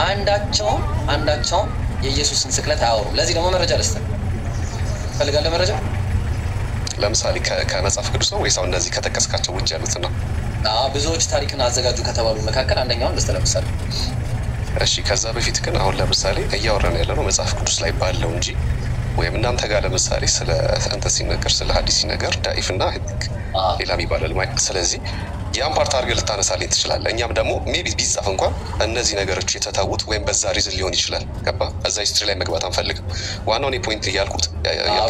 አንዳቸውም የኢየሱስን ስቅለት አያወሩም። ለዚህ ደግሞ መረጃ ልስጥ ፈልጋለሁ። መረጃ ለምሳሌ ከመጽሐፍ ቅዱስ ነው ወይስ አሁን እነዚህ ከጠቀስካቸው ውጭ ያሉት ነው? ብዙዎች ታሪክን አዘጋጁ ከተባሉ መካከል አንደኛውን ልስጥ ለምሳሌ። እሺ ከዛ በፊት ግን አሁን ለምሳሌ እያወራን ያለነው መጽሐፍ ቅዱስ ላይ ባለው እንጂ ወይም እናንተ ጋር ለምሳሌ ስለ አንተ ሲነገር ስለ ሐዲስ ሲነገር ዳኢፍና ሌላም ይባላል ማለት ስለዚህ ያን ፓርት አድርገህ ልታነሳልኝ ትችላለህ። እኛም ደግሞ ሜቢ ቢጻፍ እንኳን እነዚህ ነገሮች የተታውት ወይም በዛ ሪዝን ሊሆን ይችላል። ገባ? እዛ ሂስትሪ ላይ መግባት አንፈልግም። ዋናው እኔ ፖይንት እያልኩት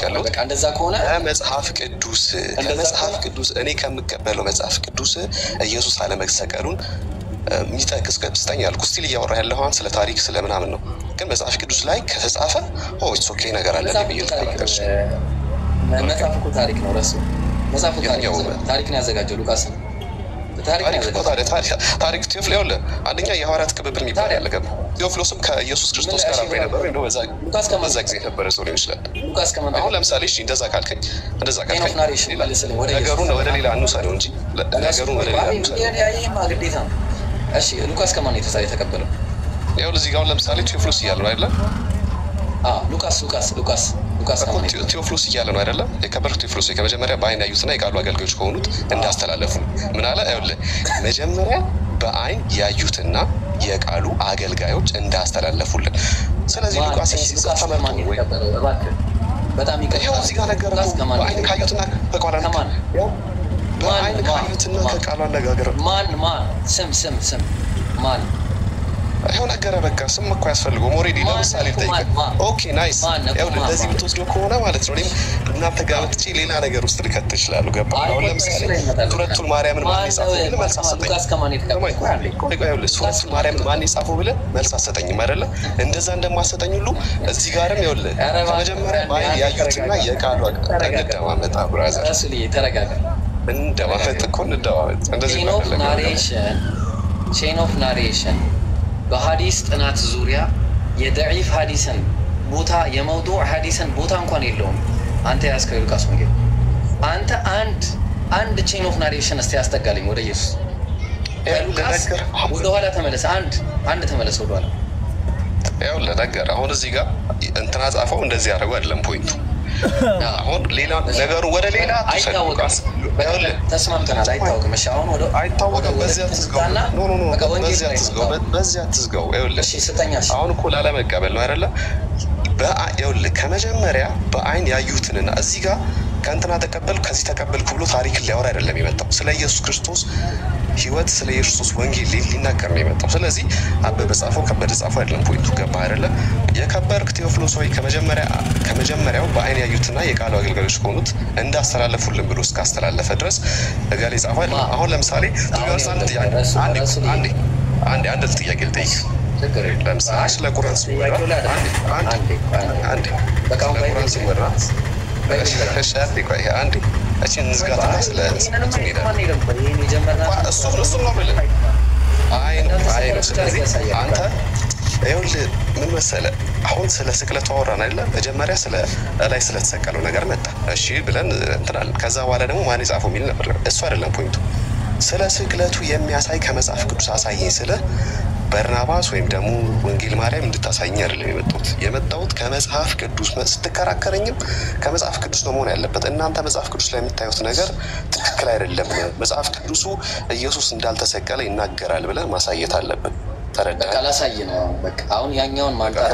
ያለው በቃ እንደዛ ከሆነ ከመጽሐፍ ቅዱስ እኔ ከምቀበለው መጽሐፍ ቅዱስ ኢየሱስ አለመሰቀሉን የሚጠቅስ ስጠኝ ያልኩ ስቲል እያወራ ያለው አሁን ስለ ታሪክ ስለ ምናምን ነው። ግን መጽሐፍ ቅዱስ ላይ ከተጻፈ ኢትስ ኦኬ ነገር አለ ለብዬ ተናገርሽ። መጽሐፍ እኮ ታሪክ ነው። ረሱ መጽሐፍ ታሪክ ነው ያዘጋጀው ሉቃስ ነው። ታሪክ ቴዎፍሎስ አንደኛ የሐዋርያት ቅብብል የሚባል ያለ ገባ። ቴዎፍሎስም ከኢየሱስ ክርስቶስ ጋር አብሮ ነበር ወይ ነው በዛ ጊዜ የነበረ ሰው ሊሆን ይችላል። አሁን ለምሳሌ እሺ እንደዛ ካልከኝ ነገሩን ወደ ሌላ እንውሰደው እንጂ ነገሩን ወደ ሌላ እንውሰደው ግዴታ ነው። እሺ ሉቃስ ከማን ነው የተቀበለው? ያው ለዚህ ጋር ለምሳሌ ቴዎፍሎስ እያለ ነው አይደለ? ሉቃስ ቴዎፍሎስ እያለ ነው አይደለ? የከበረ ቴዎፍሎስ ከመጀመሪያ በአይን ያዩትና የቃሉ አገልጋዮች ከሆኑት እንዳስተላለፉ ምን አለ? አይደለ መጀመሪያ በአይን ያዩትና የቃሉ አገልጋዮች እንዳስተላለፉልን። ስለዚህ ሉቃስ ተመርጦ ወይ በጣም ይሄው እዚህ ጋር ነገር በአይን ካዩትና በቃሉ በአይን ካዩትና ከቃሉ አነጋገር ማን ስም ማን ይሄው ነገር በቃ ስም እኮ ያስፈልገው ኦሬዲ ለምሳሌ ጠይቀህ ኦኬ ናይስ ያው ለዚህ የምትወስደው ከሆነ ማለት ነው። እኔም እናንተ ጋር መጥቼ ሌላ ነገር ውስጥ ልከት ይችላል። ገባ? አሁን ለምሳሌ ሱረቱል ማርያምን ማን ይጻፈው ብለህ መልስ አሰጠኝ። ሱረቱል ማርያምን ማን ይጻፈው ብለህ መልስ አሰጠኝም አይደለ? እንደዛ እንደማሰጠኝ ሁሉ እዚህ ጋርም ይኸውልህ ከመጀመሪያ ማን ያዩትና የቃሉ እንደማመጣ ብራዘር ረሱልዬ ተረጋጋ። እንደማመጥ እኮ እንደማመጥ እንደዚህ ነው። ቼን ኦፍ ናሬሽን በሐዲስ ጥናት ዙሪያ የደዒፍ ሐዲስን ቦታ የመውዱዕ ሐዲስን ቦታ እንኳን የለውም። አንተ ያስከው ሉቃስ ወንጌል አንተ አንድ ቼን ኦፍ ናሬሽን እስቲ ያስጠጋልኝ ወደ ኢየሱስ ሉቃስ ወደ ኋላ ተመለስ። አንድ ተመለስ ወደ ኋላ። ያው ለነገር አሁን እዚህ ጋር እንትና ጻፈው እንደዚህ ያደርጉ አይደለም ፖይንቱ። አሁን ሌላ ነገሩ ወደ ሌላ አይታወቅም። ተስማምተናል። አይታወቅም። እሺ አሁን ወደ አይታወቅም። በዚያ ትዝጋውና በዚያ ትዝጋው። ይኸውልህ አሁን እኮ ላለመቀበል ነው አይደለ? ይኸውልህ ከመጀመሪያ በአይን ያዩትንና እዚህ ጋር ከእንትና ተቀበልኩ ከዚህ ተቀበልኩ ብሎ ታሪክን ሊያወራ አይደለም የመጣው። ስለ ኢየሱስ ክርስቶስ ህይወት ስለ ኢየሱስ ወንጌል ሊናገር ነው የመጣው። ስለዚህ አበበ ጻፈው ከበደ ጻፈው አይደለም ፖይንቱ። ገባህ አይደለ? የከበርክ ቴዎፍሎስ ሆይ ከመጀመሪያው በአይን ያዩትና የቃሉ አገልጋዮች ከሆኑት እንዳስተላለፉልን ብሎ እስካስተላለፈ ድረስ እጋሌ ጻፈው አይደለም። አሁን ለምሳሌ አንድ ጥያቄ ልጠይቅ። ለምሳሌ ስለ ቁርአን ሲወራ አንዴ እቺን ንዝጋትና ስለ ስቅለቱ እሱ ነው ብለህ ስለዚህ አንተ ይኸውልህ ምን መሰለህ አሁን ስለ ስቅለቱ አወራን አይደለ? መጀመሪያ ስለ ላይ ስለተሰቀለው ነገር መጣ። እሺ ብለን እንትናለን። ከዛ በኋላ ደግሞ ማን የጻፈው የሚል ነበር። እሱ አይደለም ፖይንቱ። ስለ ስቅለቱ የሚያሳይ ከመጽሐፍ ቅዱስ አሳየኝ ስለ በርናባስ ወይም ደግሞ ወንጌል ማርያም እንድታሳየኝ አይደለም የመጣሁት ከመጽሐፍ ቅዱስ ስትከራከረኝም ከመጽሐፍ ቅዱስ ነው መሆን ያለበት። እናንተ መጽሐፍ ቅዱስ ላይ የምታዩት ነገር ትክክል አይደለም፣ መጽሐፍ ቅዱሱ ኢየሱስ እንዳልተሰቀለ ይናገራል ብለህ ማሳየት አለብን። ተረዳ? በቃ ላሳይ ነው። በቃ አሁን ያኛውን ማንጣት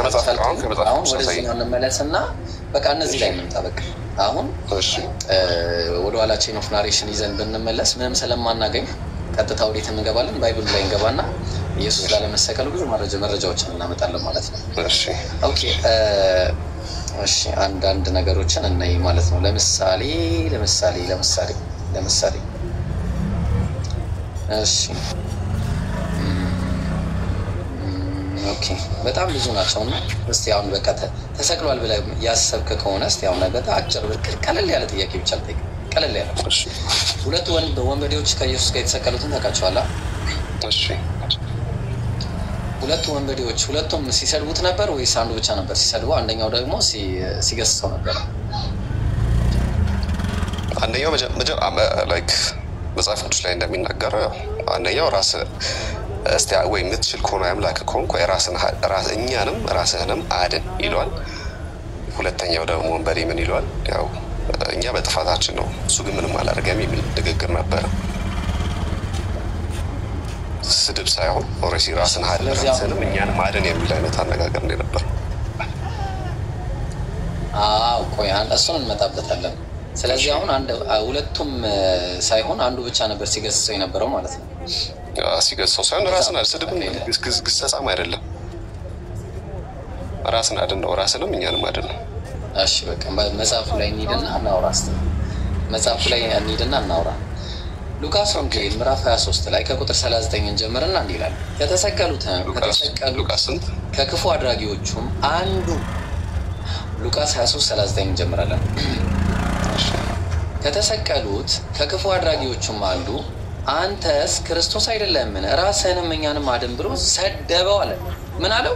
አሁን ወደዚህ እንመለስና በቃ እነዚህ ላይ እንምጣ። በቃ አሁን ወደ ኋላ ቼን ኦፍ ናሬሽን ይዘን ብንመለስ ምንም ስለማናገኝ ቀጥታ ወዴት እንገባለን? ባይብል ላይ እንገባና ኢየሱስ ላለመሰቀሉ ብዙ መረጃዎችን እናመጣለን ማለት ነው። ኦኬ እሺ አንዳንድ ነገሮችን እናይ ማለት ነው። ለምሳሌ እሺ ኦኬ በጣም ብዙ ናቸውና እስቲ አሁን በቃ ተሰቅሏል ብለህ ያሰብክ ከሆነ እስቲ አሁን በቃ አጭር ቀለል ያለ ጥያቄ ብቻ ልጠይቅ። ቀለል ያለ ሁለት ወንበዴዎች ከኢየሱስ ጋር የተሰቀሉትን ታውቃቸዋለህ? እሺ ሁለቱ ወንበዴዎች ሁለቱም ሲሰድቡት ነበር ወይስ አንዱ ብቻ ነበር ሲሰድበው? አንደኛው ደግሞ ሲገስጸው ነበር። አንደኛው ላይክ መጽሐፍ ቅዱስ ላይ እንደሚናገረው አንደኛው እስቲ ወይ የምትችል ከሆነ አምላክ ከሆንኩ እኛንም ራስህንም አድን ይለዋል። ሁለተኛው ደግሞ ወንበዴ ምን ይለዋል? ያው እኛ በጥፋታችን ነው እሱ ግን ምንም አላደረገም የሚል ንግግር ነበረ። ስድብ ሳይሆን ኦሬሲ ራስን ራስንም እኛንም አድን የሚል አይነት አነጋገር ነበር። ቆይ እሱን እንመጣበታለን። ስለዚህ አሁን ሁለቱም ሳይሆን አንዱ ብቻ ነበር ሲገስጸው የነበረው ማለት ነው። ሲገስጸው ሳይሆን ራስን ስድብም ግሰጻም አይደለም። ራስን አድን ነው፣ ራስንም እኛንም አድን ነው። እሺ በቃ መጽሐፉ ላይ እንሂድና እናውራ። መጽሐፉ ላይ እንሂድና እናውራ። ሉቃስ ወንጌል ምዕራፍ 23 ላይ ከቁጥር 39 እንጀምርና እንዲህ ይላል። ከተሰቀሉት ከክፉ አድራጊዎቹም አንዱ ሉቃስ 23:39 እንጀምራለን። ከተሰቀሉት ከክፉ አድራጊዎቹም አንዱ አንተስ ክርስቶስ አይደለምን ራስህንም እኛንም አድን ብሎ ሰደበው አለ። ምን አለው?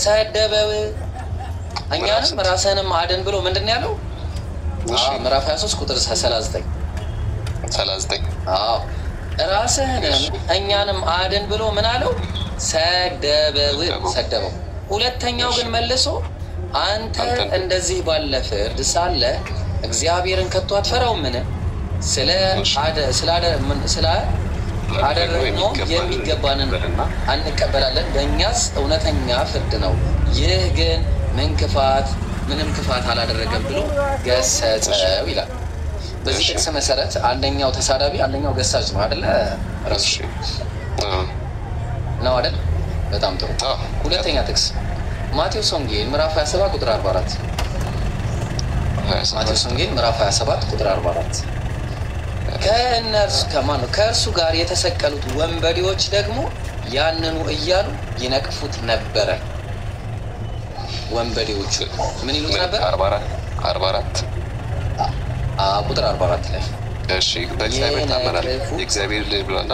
ሰደበው። እኛንም ራስህንም አድን ብሎ ምንድን ያለው? ምዕራፍ 23 ቁጥር 39 ራስህንም እኛንም አድን ብሎ ምን አለው? ሰደበው። ሁለተኛው ግን መልሶ አንተ እንደዚህ ባለ ፍርድ ሳለ እግዚአብሔርን ከቶ አትፈራውምን? ስላደረግነው የሚገባንን አንቀበላለን፣ በእኛስ እውነተኛ ፍርድ ነው። ይህ ግን ምንም ክፋት አላደረገም ብሎ ገሰጸው ይላል። በዚህ ጥቅስ መሰረት አንደኛው ተሳዳቢ አንደኛው ገሳጭ ነው አይደለ? ራሱ ነው አይደል? በጣም ጥሩ። ሁለተኛ ጥቅስ ማቴዎስ ወንጌል ምዕራፍ 27 ቁጥር 44 ማቴዎስ ወንጌል ምዕራፍ 27 ቁጥር 44 ከእርሱ ጋር የተሰቀሉት ወንበዴዎች ደግሞ ያንኑ እያሉ ይነቅፉት ነበረ። ወንበዴዎቹ ምን ይሉት ነበር? 44 ቁጥር 44 ላይ እሺ በእግዚአብሔር ታመናል የእግዚአብሔር ልጅ ብሎና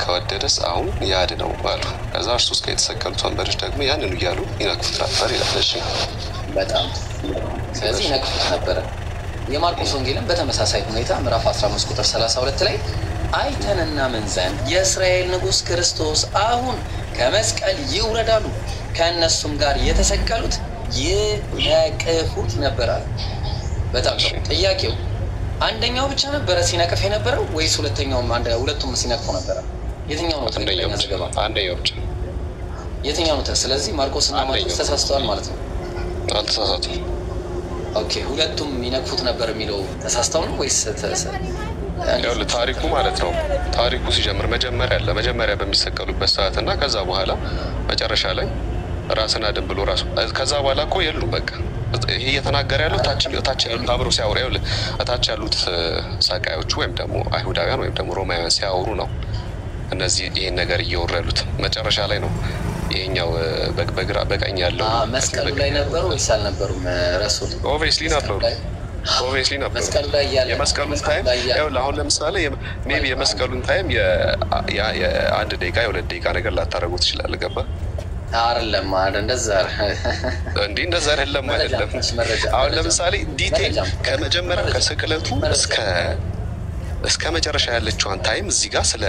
ከወደደስ አሁን ያድነው አሉ። ከዛ እርሱ ጋር የተሰቀሉት ወንበዴዎች ደግሞ ያንኑ እያሉ ይነቅፉት ነበር ይላል። እሺ በጣም ስለዚህ ይነቅፉት ነበረ። የማርቆስ ወንጌልን በተመሳሳይ ሁኔታ ምዕራፍ 15 ቁጥር 32 ላይ አይተንና ምን ዘንድ የእስራኤል ንጉሥ ክርስቶስ አሁን ከመስቀል ይውረዳሉ፣ ከእነሱም ጋር የተሰቀሉት ይነቅፉት ነበራል። በጣም ጥያቄው አንደኛው ብቻ ነበረ ሲነቅፍ የነበረው ወይስ ሁለቱም ሲነቅፉ ነበረ? የትኛው ነው ትክክለኛ ዘገባ? አንደኛው ብቻ። የትኛው ነው? ስለዚህ ማርቆስ እና ማርቆስ ተሳስተዋል ማለት ነው። አልተሳሳቱም። ኦኬ ሁለቱም ይነቅፉት ነበር የሚለው ተሳስተው ነው ወይስ ታሪኩ ማለት ነው? ታሪኩ ሲጀምር መጀመሪያ በሚሰቀሉበት ሰዓት እና ከዛ በኋላ መጨረሻ ላይ ራስን አድን ብሎ ራሱ ከዛ በኋላ እኮ የሉም። በቃ ይሄ እየተናገረ ያለው ታች ያሉት አብረው ሲያወሩ ታች ያሉት ሰቃዮቹ ወይም ደግሞ አይሁዳውያን ወይም ደግሞ ሮማውያን ሲያወሩ ነው እነዚህ ይሄን ነገር እየወሩ ያሉት። መጨረሻ ላይ ነው ይሄኛው በግራ በቀኝ ያለው መስቀሉ ላይ ነበሩ ወይስ አልነበሩም? ረሱል ኦብቪየስሊ ነበሩ። መስቀሉ ላይ ያለ የመስቀሉን ታይም ያው አሁን ለምሳሌ ሜቢ የመስቀሉን ታይም የአንድ ደቂቃ የሁለት ደቂቃ ነገር ላታረጉ ትችላለህ። ገባ አይደለም? እንደዛ አይደለም። አሁን ለምሳሌ ዲቴል ከመጀመሪያው ከስቅለቱ እስከ መጨረሻ ያለችዋን ታይም እዚህ ጋር ስለ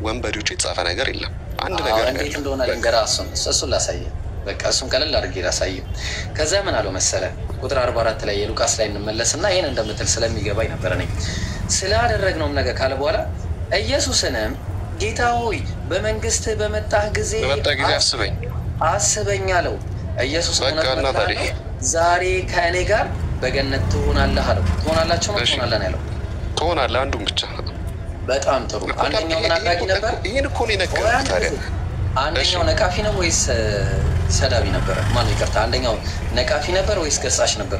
ወንበዴዎቹ የተጻፈ ነገር የለም። አንድ ነገር እንዴት እንደሆነ ልንገርህ። እሱን ላሳየህ። በቃ እሱን ቀለል አድርጌ ላሳየህ። ከዛ ምን አለው መሰለህ? ቁጥር 44 ላይ የሉቃስ ላይ እንመለስና ይሄን እንደምትል ስለሚገባኝ ነበር እኔ ስላደረግነውም ነገር ካለ በኋላ ኢየሱስንም ጌታ ሆይ በመንግስት በመጣህ ጊዜ አስበኝ አለው። ኢየሱስ ዛሬ ከእኔ ጋር በገነት ትሆናለህ አለው። ትሆናላችሁ ነው ትሆናለህ ነው ያለው። ትሆናለህ አንዱን ብቻ። በጣም ጥሩ። አንደኛው ምን አድራጊ ነበር? ይሄን እኮ ነው የነገረው ታዲያ። አንደኛው ነቃፊ ነው ወይስ ሰዳቢ ነበር? ማን ይቅርታ፣ አንደኛው ነቃፊ ነበር ወይስ ገሳሽ ነበር?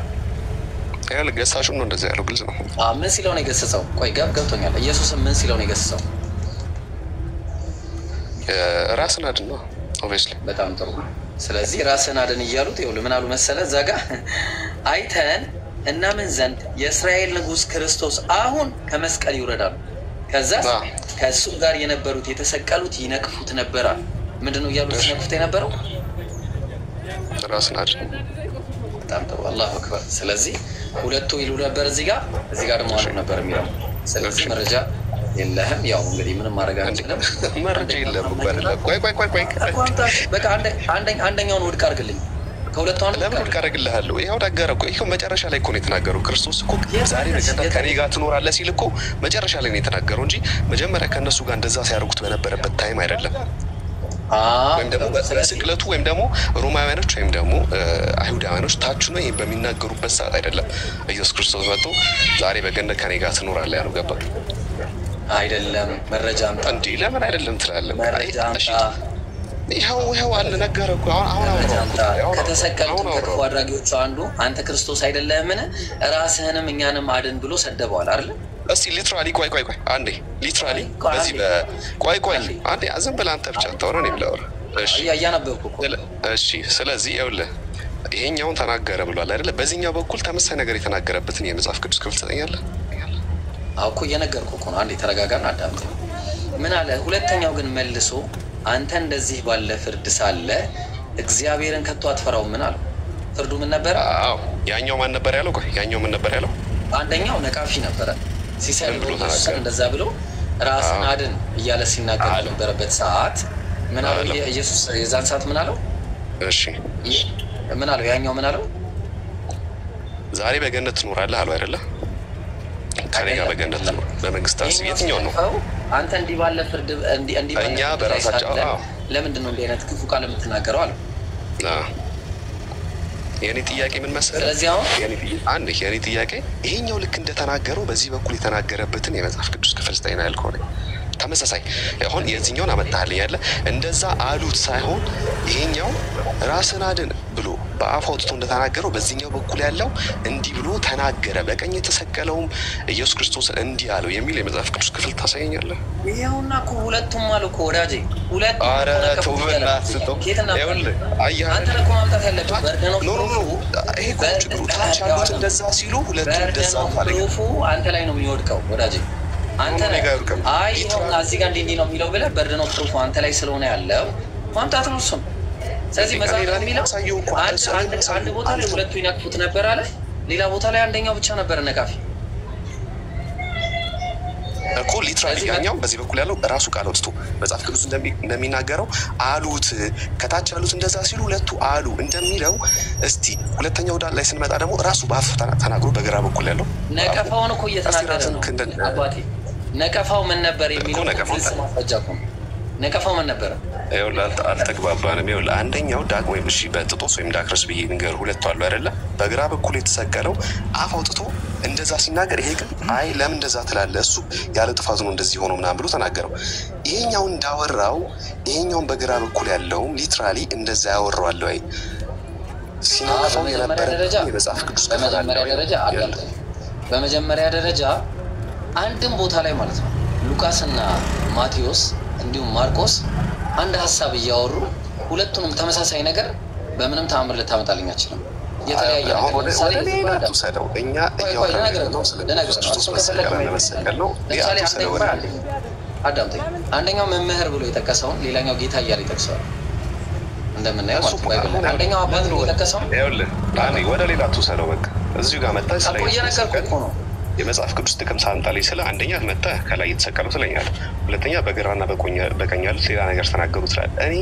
ያለ ገሳሹ ነው እንደዚህ ያለው ግልጽ ነው። ምን ሲለው ነው የገሰጸው? ቆይ ገብቶኛል። ኢየሱስ ምን ሲለው ነው የገሰጸው? ራስን አድን ነው ኦብቪየስሊ። በጣም ጥሩ። ስለዚህ ራስን አድን እያሉት ይኸውልህ ምን አሉ መሰለህ? እዛ ጋር አይተን እና ምን ዘንድ የእስራኤል ንጉሥ ክርስቶስ አሁን ከመስቀል ይውረዳሉ፣ ከዛ ከእሱ ጋር የነበሩት የተሰቀሉት ይነቅፉት ነበራል። ምንድነው እያሉት ሲነቅፉት የነበረው? ራስን አድን። በጣም ጥሩ። አላሁ አክበር። ስለዚህ ሁለቱ ይሉ ነበር እዚህ ጋር ደግሞ አንዱ ነበር የሚለው። ስለዚህ መረጃ የለህም። ያው እንግዲህ ምንም ማድረግ አንችልም። መረጃ የለም አይደለም። ቆይ በቃ አንደኛውን ውድቅ አድርግልኝ። ከሁለቱ አንዱ ለምን ውድቅ አደርግልሃለሁ? ይኸው ነገረ እኮ ይኸው መጨረሻ ላይ እኮ ነው የተናገረው። ክርስቶስ እኮ ዛሬ በገነት ከኔ ጋር ትኖራለህ ሲል እኮ መጨረሻ ላይ ነው የተናገረው እንጂ መጀመሪያ ከእነሱ ጋር እንደዛ ሲያደርጉት በነበረበት ታይም አይደለም። ወይም ደግሞ በስቅለቱ ወይም ደግሞ ሮማውያኖች ወይም ደግሞ አይሁዳውያኖች ታች ነው ይሄን በሚናገሩበት ሰዓት አይደለም ኢየሱስ ክርስቶስ መጥቶ ዛሬ በገነት ከኔ ጋር ትኖራለህ ያለው። ገባ አይደለም? መረጃ አምጣ። እንዴ ለምን አይደለም ትላለህ? መረጃ አምጣ። ይኸው አለ ነገር እኮ አሁን ከተሰቀሉት ከክፉ አድራጊዎቹ አንዱ አንተ ክርስቶስ አይደለህምን? ራስህንም እኛንም አድን ብሎ ሰደበዋል አይደል? እስቲ ሊትራሊ ቆይ አንዴ ሊትራሊ በዚህ ቆይ አንዴ ዝም ብለህ አንተ ብቻ አታወራ ነው ብለህ እሺ እያነበብኩ እኮ እሺ። ስለዚህ ይኸውልህ ይሄኛውን ተናገረ ብሏል አይደለ? በዚህኛው በኩል ተመሳሳይ ነገር የተናገረበትን የመጽሐፍ ቅዱስ ክፍል ትሰጠኛለህ? አዎ እኮ እየነገርኩህ እኮ ነው። አንዴ ተረጋጋና አዳምጥ። ምን አለ? ሁለተኛው ግን መልሶ አንተ እንደዚህ ባለ ፍርድ ሳለ እግዚአብሔርን ከቶ አትፈራው ምን አለው? ፍርዱ ምን ነበር? አዎ ያኛው ማን ነበር ያለው? ቆይ ያኛው ምን ነበር ያለው? አንደኛው ነቃፊ ነበረ። ሲሰልብሎ እንደዛ ብሎ ራስን አድን እያለ ሲናገር በነበረበት ሰዓት ምን አለው ኢየሱስ? የዛን ሰዓት ምን አለው? እሺ ምን አለው? ያኛው ምን አለው? ዛሬ በገነት ትኖራለህ አለው አይደለ? ከኔ ጋር በገነት ትኖር በመንግስት አስብ። የትኛው ነው? አንተ እንዲህ ባለ ፍርድ እንዲህ እኛ በራሳቸው ለምንድን ነው እንዲህ አይነት ክፉ ቃል የምትናገረው አለው። የኔ ጥያቄ ምን መሰለህ? ስለዚህ አሁን የኔ ጥያቄ ይሄኛው ልክ እንደተናገረው በዚህ በኩል የተናገረበትን የመጽሐፍ ቅዱስ ክፍል ስጠኝ ነው ያልከው። ተመሳሳይ አሁን የዚህኛውን አመጣህልኝ ያለ እንደዛ አሉት ሳይሆን ይሄኛው ራስን አድን ብሎ በአፍ አውጥቶ እንደተናገረው በዚህኛው በኩል ያለው እንዲህ ብሎ ተናገረ፣ በቀኝ የተሰቀለውም ኢየሱስ ክርስቶስ እንዲህ አለው የሚል የመጽሐፍ ቅዱስ ክፍል ታሳየኛለህ? ይኸውና እኮ ሁለቱም አሉ እኮ ወዳጄ፣ ሁለቱም። ኧረ ተው በእናትህ ተው። ይኸውልህ አየህ አንተ እኮ ማምጣት ያለብህ በርደነው ይሄ እኮ ችግሩ ታች ያሉት እንደዛ ሲሉ ሁለቱም እንደዛ ማለት አንተ ላይ ነው የሚወድቀው ወዳጄ። አንተ አይ ይኸውና እዚህ ጋር እንዲህ ነው የሚለው ብለህ በርደነው ፕሩፉ አንተ ላይ ስለሆነ ያለው ማምጣት ነው እሱም። ስለዚህ መጽሐፍ የሚለው አንድ ቦታ ላይ ሁለቱ ይነቅፉት ነበር አለ፣ ሌላ ቦታ ላይ አንደኛው ብቻ ነበር ነቃፊ እኮ ሊትራሊ። ያኛው በዚህ በኩል ያለው ራሱ ቃል ወጥቶ መጽሐፍ ቅዱስ እንደሚናገረው አሉት፣ ከታች ያሉት እንደዛ ሲሉ ሁለቱ አሉ እንደሚለው። እስቲ ሁለተኛው ዳር ላይ ስንመጣ ደግሞ ራሱ በአፍ ተናግሮ በግራ በኩል ያለው ነቀፋውን እኮ እየተናገረ ነው አባቴ። ነቀፋው ምን ነበር የሚለው ማስረጃ እኮ ነው። ነቀፋው ምን ነበር? አልተግባባንም። ይኸውልህ አንደኛው ዳግ ወይም እሺ በጥጦስ ወይም ዳክረስ ብዬ ንገር ሁለቱ አሉ አይደለ? በግራ በኩል የተሰቀለው አፍ አውጥቶ እንደዛ ሲናገር፣ ይሄ ግን አይ ለምን እንደዛ ትላለህ? እሱ ያለ ጥፋት ነው እንደዚህ ሆኖ ምናምን ብሎ ተናገረው። ይሄኛው እንዳወራው ይሄኛውን በግራ በኩል ያለውም ሊትራሊ እንደዛ ያወራዋል ወይ ሲናገረው የነበረ የመጽሐፍ ቅዱስ በመጀመሪያ ደረጃ አንድም ቦታ ላይ ማለት ነው ሉቃስና ማቴዎስ እንዲሁም ማርቆስ አንድ ሀሳብ እያወሩ ሁለቱንም ተመሳሳይ ነገር በምንም ተአምር ልታመጣልኝ አትችልም። የተለያየ አዳምጠኝ። አንደኛው መምህር ብሎ የጠቀሰውን ሌላኛው ጌታ እያለ ይጠቅሰዋል። እንደምናየው ማለት ነው። አንደኛው አባት ብሎ የጠቀሰውን ወደ ሌላ ትውሰደው። በቃ እዚሁ ጋር መጣ እየነገርኩህ እኮ ነው። የመጽሐፍ ቅዱስ ጥቅም ሳንጣልኝ ስለ አንደኛ መጣ ከላይ የተሰቀለው ትለኛለህ፣ ሁለተኛ በግራና በቀኝ ያሉት ሌላ ነገር ተናገሩ ትላለህ። እኔ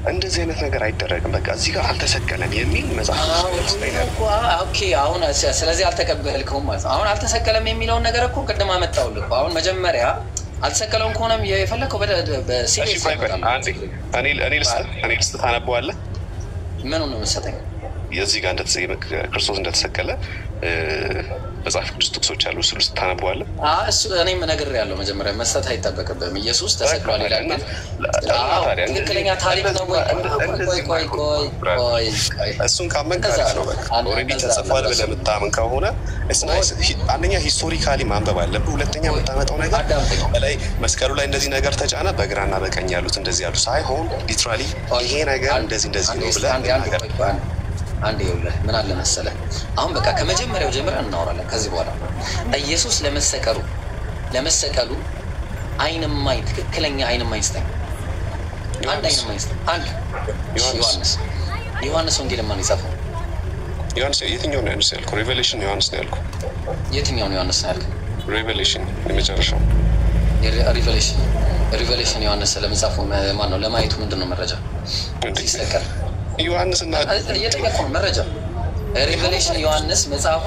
እንደዚህ አይነት ነገር አይደረግም። በቃ እዚህ ጋር አልተሰቀለም የሚል መጽሐፍ ቅዱስ ኦኬ። አሁን ስለዚህ አልተቀበልከውም ማለት ነው። አሁን አልተሰቀለም የሚለውን ነገር እኮ ቅድም አመጣሁልህ እኮ። አሁን መጀመሪያ አልተሰቀለውም ከሆነም የፈለግከው በሲሪየስ እኔ ልስጥህ ታነበዋለህ። ምኑ ነው የምትሰጠኝ? የዚህ ጋር ክርስቶስ እንደተሰቀለ መጽሐፍ ቅዱስ ጥቅሶች አሉ። እሱ ውስጥ ታነበዋለህ። እሱ እኔም ነግሬያለሁ። መጀመሪያ መስጠት አይጠበቅብም። ኢየሱስ ተሰቅሏል ይላል። ትክክለኛ ታሪክ ነው ወይ? ቆይ እሱን ካመንክ አሪፍ ነው። በቃ ኦልሬዲ ተጽፏል ብለህ የምታምን ከሆነ አንደኛ ሂስቶሪካሊ ማንበብ አለብህ። ሁለተኛ የምታመጣው ነገር በላይ መስቀሉ ላይ እንደዚህ ነገር ተጫነ፣ በግራና በቀኝ ያሉት እንደዚህ ያሉ ሳይሆን ሊትራሊ ይሄ ነገር እንደዚህ ነው ብለህ አንድ ይኸውልህ ምን አለ መሰለህ፣ አሁን በቃ ከመጀመሪያው ጀምረን እናወራለን። ከዚህ በኋላ ኢየሱስ ለመሰቀሉ አይንማኝ ትክክለኛ አይንማኝ ስጠኝ። አንድ አይንማኝ ስጠኝ። አንድ ዮሐንስ ወንጌል ማን የጻፈው? ዮሐንስ። የትኛው ነው ዮሐንስ ያልከው? ሪቨሌሽን ዮሐንስ ነው ያልከው? የትኛው ነው ዮሐንስ ነው ያልከው? ሪቨሌሽን የመጨረሻው ሪቨሌሽን ዮሐንስ ለመጻፉ ማን ነው ለማየቱ ምንድነው መረጃ ሲሰከር ዮሐንስ እና እየጠየቁ ነው መረጃ ሪቨሌሽን ዮሐንስ መጽሐፉ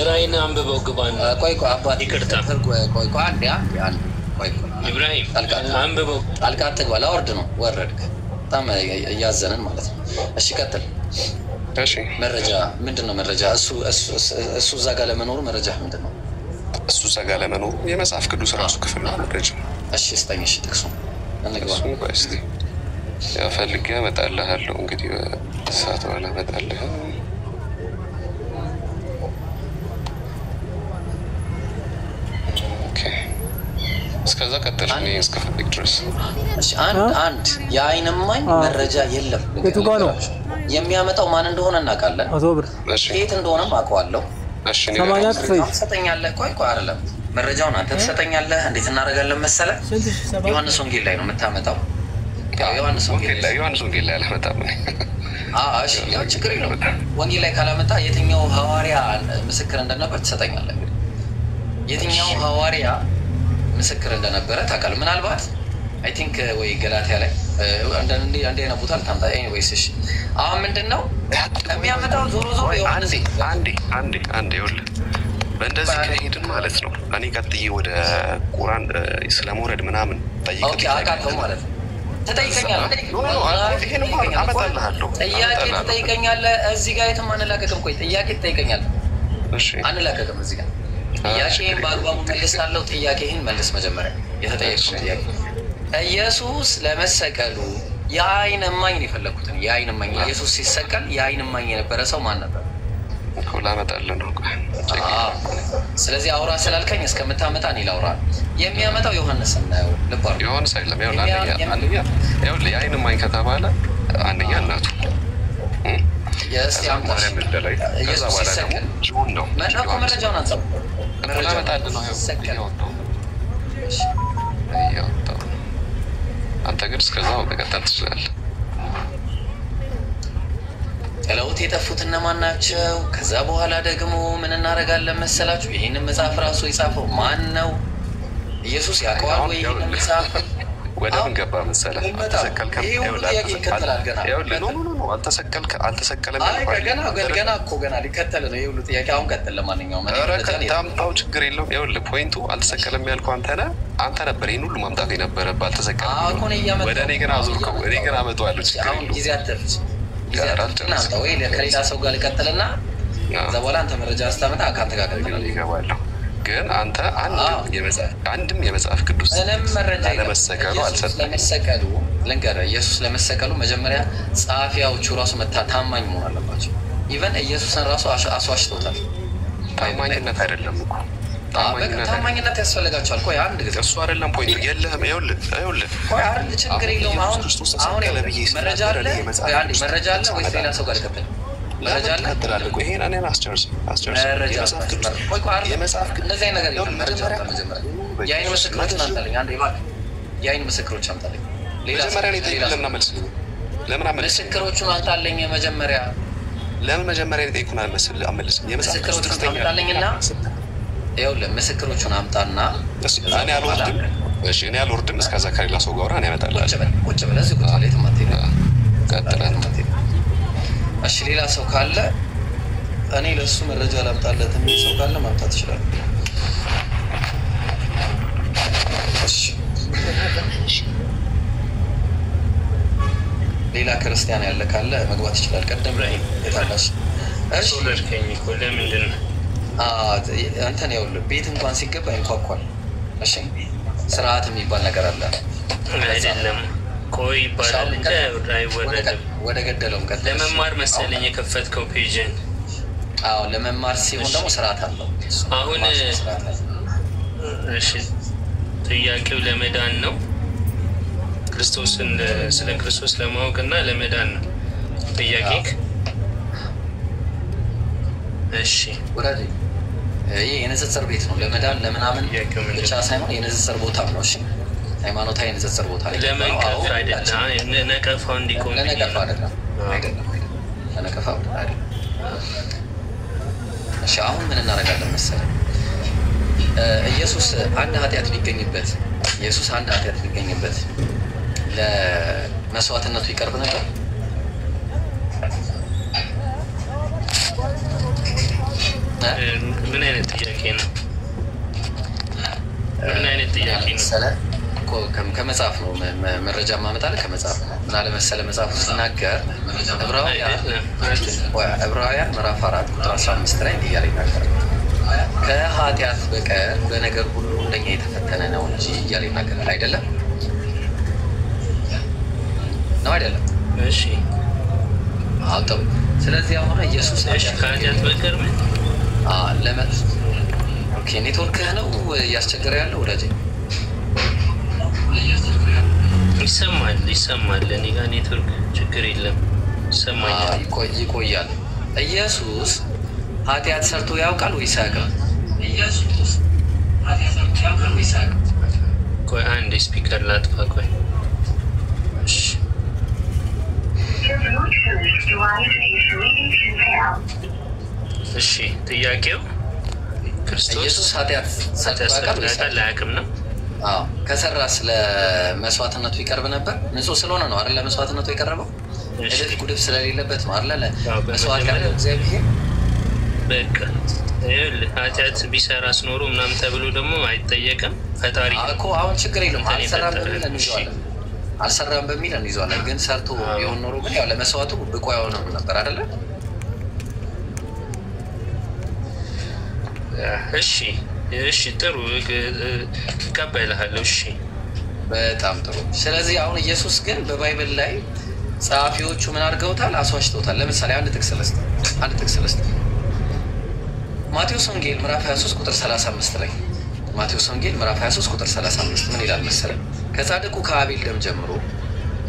ራእይን አንብበው ግባን ቆይ አባቴ ይቅርታ ቆይ አንዴ ኢብራሂም አንብበው ጣልቃ አትግባ ላወርድ ነው ወረድክ በጣም እያዘንን ማለት ነው እሺ ቀጥል እሺ መረጃ ምንድነው መረጃ እሱ እዛ ጋር ለመኖሩ መረጃ ምንድነው እሱ እዛ ጋር ለመኖሩ የመጽሐፍ ቅዱስ ራሱ ክፍል ነው መረጃ እሺ ስጠኝ እሺ ጥቅሱ እንግባ እስቲ ያፈልግ ያመጣልሃለሁ እንግዲህ ሰዓት በኋላ እመጣልህ እስከዛ ቀጥል እኔ እስከፈልግ ድረስ እሺ አንድ የዓይን እማኝ መረጃ የለም የቱ ጋር ነው የሚያመጣው ማን እንደሆነ እናውቃለን የት እንደሆነም አውቀዋለሁ እሺ ሰማንያ ክፍል ትሰጠኛለህ ቆይ አይደለም መረጃውን አንተ ትሰጠኛለህ እንዴት እናደርጋለን መሰለህ ዮሐንስ ወንጌል ላይ ነው የምታመጣው ዮሐንስ ወንጌል ላይ አላመጣም እሺ ያው ችግር የለውም ወንጌል ላይ ካላመጣ የትኛው ሐዋርያ ምስክር እንደነበር ትሰጠኛለህ የትኛው ሐዋርያ ምስክር እንደነበረ ታውቃለህ ምናልባት አይ ቲንክ ወይ ገላትያ ላይ አንዴ አይና ቦታ ታምጣ ኤኒዌይስ እሺ አሁን ምንድነው የሚያመጣው ዞሮ ዮሐንስ አንዴ ይኸውልህ በእንደዚህ ከሄድን ማለት ነው እኔ ቀጥዬ ወደ ቁርአን ስለመውረድ ምናምን ጠይቀኝ ኦኬ አቃተው ማለት ነው ተጠይቀኛለህ ጥያቄ ትጠይቀኛለህ እዚህ ጋር የትም አንላቀቅም ቆይ ጥያቄ ትጠይቀኛለህ እሺ አንላቀቅም እዚህ ጋር ጥያቄን በአግባቡ መልሳለሁ ጥያቄህን መልስ መጀመሪያ የተጠየቀው ጥያቄ ኢየሱስ ለመሰቀሉ የዓይን እማኝ ነው የፈለኩትን የዓይን እማኝ ኢየሱስ ሲሰቀል የዓይን እማኝ የነበረ ሰው ማን ነበር ላመጣልህ ነው ስለዚህ አውራ ስላልከኝ እስከምታመጣ እኔ ላውራ የሚያመጣው ዮሐንስ ነው ልባር ዮሐንስ አይደለም ይኸውልህ የዓይን እማኝ ከተባለ አንደኛ እናቱ ከዛ በኋላ ደግሞ ጆን ነው መረጃውን አንጻው ላመጣልህ ነው አንተ ግን እስከዛው መቀጠል ትችላለህ ጥለውት የጠፉት እነማን ናቸው ከዛ በኋላ ደግሞ ምን እናደርጋለን መሰላችሁ ይሄንን መጽሐፍ ራሱ የጻፈው ማን ነው ኢየሱስ ያውቀዋል ወይ ይሄንን መጽሐፍ ወደ ምን ገባ መሰለህ አልተሰቀልከም አልተሰቀለም ገና እኮ ገና ሊከተል ነው ይሄ ሁሉ ጥያቄ አሁን ቀጥል ለማንኛውም ታምጣው ችግር የለውም ይኸውልህ ፖይንቱ አልተሰቀለም ያልከው አንተ ነበር ይሄን ሁሉ ማምጣት የነበረብህ አልተሰቀለም ወደ እኔ ግን አዙርከው እኔ ግን አመጣዋለሁ ችግር የለውም ጊዜ አትፍጅ ወይ ከሌላ ሰው ጋር ልቀጥልና ከዛ በኋላ አንተ መረጃ አስታመጣ ካንተ ጋር ይገባለሁ ግን አንተ አንድም የመጽሐፍ ቅዱስ ለመሰቀሉ ለመሰቀሉ ልንገርህ ኢየሱስ ለመሰቀሉ መጀመሪያ ጸሐፊያዎቹ ራሱ ታማኝ መሆን አለባቸው ኢቨን ኢየሱስን ራሱ አስዋሽቶታል ታማኝነት አይደለም እኮ ታማኝነት ያስፈልጋቸዋል ቆይ አንድ ጊዜ እሱ አይደለም ፖይንቱ የለህም ይኸውልህ ቆይ አይደል ችግር የለውም አሁን መረጃ አለ ወይስ ሌላ ሰው ጋር ልቀጥል መረጃ አለ ቀጥላለህ ቆይ ይሄን እኔን አስጨርስ የመጽሐፍ እንደዚህ አይነት ነገር የለም መረጃ መጀመሪያ የዓይን ምስክሮችን አምጣልኝ አንዴ እባክህ የዓይን ምስክሮች አምጣልኝ መጀመሪያ ላይ ጠይቁና መልስ ለምን ምስክሮቹን አምጣልኝ ለምን መጀመሪያ ላይ ጠይቁና አመልስ ምስክሮቹን አምጣልኝና ይኸውልህ ምስክሮቹን አምጣና እኔ አልወርድም እስከዛ ከሌላ ሰው ጋር እኔ አመጣልሃለሁ ቁጭ ብለህ እዚህ ቁጭ ብለህ ትማቴ እሺ ሌላ ሰው ካለ እኔ ለሱ መረጃ ላምጣለት የሚል ሰው ካለ ማምጣት ይችላል እሺ ሌላ ክርስቲያን ያለ ካለ መግባት ይችላል ቀደም ላይ የታላሽ እሺ ለርከኝ እኮ ለምንድን ነው አንተን ይኸውልህ ቤት እንኳን ሲገባ ይንኳኳል እሺ ስርዓት የሚባል ነገር አለ አይደለም ቆይ ይባላል እንጂ አይወረድም ወደ ገደለውም ቀጥታ ለመማር መሰለኝ የከፈትከው ፔጅን ለመማር ሲሆን ደግሞ ስርዓት አለው አሁን እሺ ጥያቄው ለመዳን ነው ክርስቶስን ስለ ክርስቶስ ለማወቅና ለመዳን ነው ጥያቄክ እሺ ወራዲ ይሄ የንጽጽር ቤት ነው ለመዳን ለምናምን ብቻ ሳይሆን የንጽጽር ቦታ ነው እሺ ሃይማኖታዊ ንጽጽር ቦታ ላይ ለመንቀፍ አይደለም ነቀፋው እንዲቆም ለነቀፋ አይደለም ለነቀፋ አይደለም እሺ አሁን ምን እናደርጋለን መሰለህ ኢየሱስ አንድ ኃጢአት ቢገኝበት ኢየሱስ አንድ ኃጢአት ሊገኝበት ለመስዋዕትነቱ ይቀርብ ነበር? ምን አይነት ጥያቄ ነው? ምን አይነት ጥያቄ ነው? ከመጽሐፍ ነው መረጃ ማመጣለህ። ከመጽሐፍ ምን አለ መሰለ መጽሐፉ ሲናገር ዕብራውያን ምዕራፍ 4 ቁጥር 15 ላይ እያለ ይናገራል። ከኃጢአት በቀር በነገር ሁሉ እንደኛ የተፈተነ ነው እንጂ እያለ ይናገራል። አይደለም ነው አይደለም? እሺ አውጣው። ስለዚህ አሁን ኢየሱስ ከኃጢአት በቀር ምን ኦኬ፣ ኔትወርክህ ነው እያስቸገረ ያለው ወዳጄ። ይሰማል። እኔ ጋር ኔትወርክ ችግር የለም፣ ይሰማኛል። ይቆያል። ኢየሱስ ኃጢአት ሰርቶ ያውቃል ወይስ አያውቅም? ቆይ አንድ ስፒከር ላጥፋ። ቆይ እሺ፣ ጥያቄው ኢየሱስ ኃጢአት ሰርቶ ያውቃል አያውቅም ነው? አዎ፣ ከሰራ ስለ መስዋዕትነቱ ይቀርብ ነበር። ንጹህ ስለሆነ ነው አይደል? ለመስዋዕትነቱ የቀረበው እድፍ ጉድፍ ስለሌለበት ነው አይደል? መስዋዕት ያለ እግዚአብሔር በቃ ይኸውልህ፣ ኃጢአት ቢሰራስ ኖሮ ምናምን ተብሎ ደግሞ አይጠየቅም። ፈጣሪ እኮ አሁን ችግር የለም አልሰራም በሚል እንይዘዋለን። ግን ሰርቶ ቢሆን ኖሮ ግን ያው ለመስዋዕቱ ብቁ አይሆንም ነበር አይደለ? እሺ ጥሩ እቀበልሃለሁ። እሺ በጣም ጥሩ። ስለዚህ አሁን ኢየሱስ ግን በባይብል ላይ ጸሐፊዎቹ ምን አድርገውታል? አስዋሽተውታል። ለምሳሌ አንድ ጥቅስ ልስጥ። ማቴዎስ ወንጌል ምዕራፍ 23 ቁጥር 35 ላይ ማቴዎስ ወንጌል ምዕራፍ 23 ቁጥር 35 ምን ይላል መሰለህ? ከጻድቁ ከአቤል ደም ጀምሮ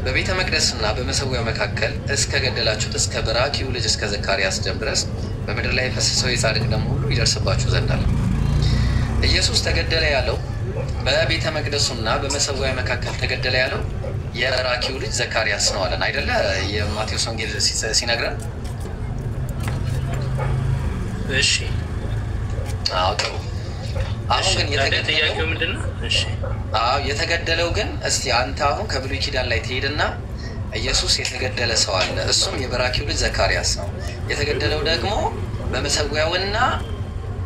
በቤተ መቅደስና በመሠዊያው መካከል እስከ ገደላችሁት እስከ በራኪው ልጅ እስከ ዘካርያስ ደም ድረስ በምድር ላይ የፈሰሰው የጻድቅ ደም ሁሉ ይደርስባችሁ ዘንድ አለ። ኢየሱስ ተገደለ ያለው በቤተ መቅደሱና በመሠዊያው መካከል ተገደለ ያለው የበራኪው ልጅ ዘካርያስ ነው አለን አይደለ? የማቴዎስ ወንጌል ሲነግረን። እሺ አዎ ጥሩ። አሁን ግን የተገደለው ምንድን ነው? እሺ አዎ የተገደለው ግን እስቲ አንተ አሁን ከብሉይ ኪዳን ላይ ትሄድና ኢየሱስ የተገደለ ሰው አለ። እሱም የበራኪው ልጅ ዘካርያስ ነው። የተገደለው ደግሞ በመሠዊያውና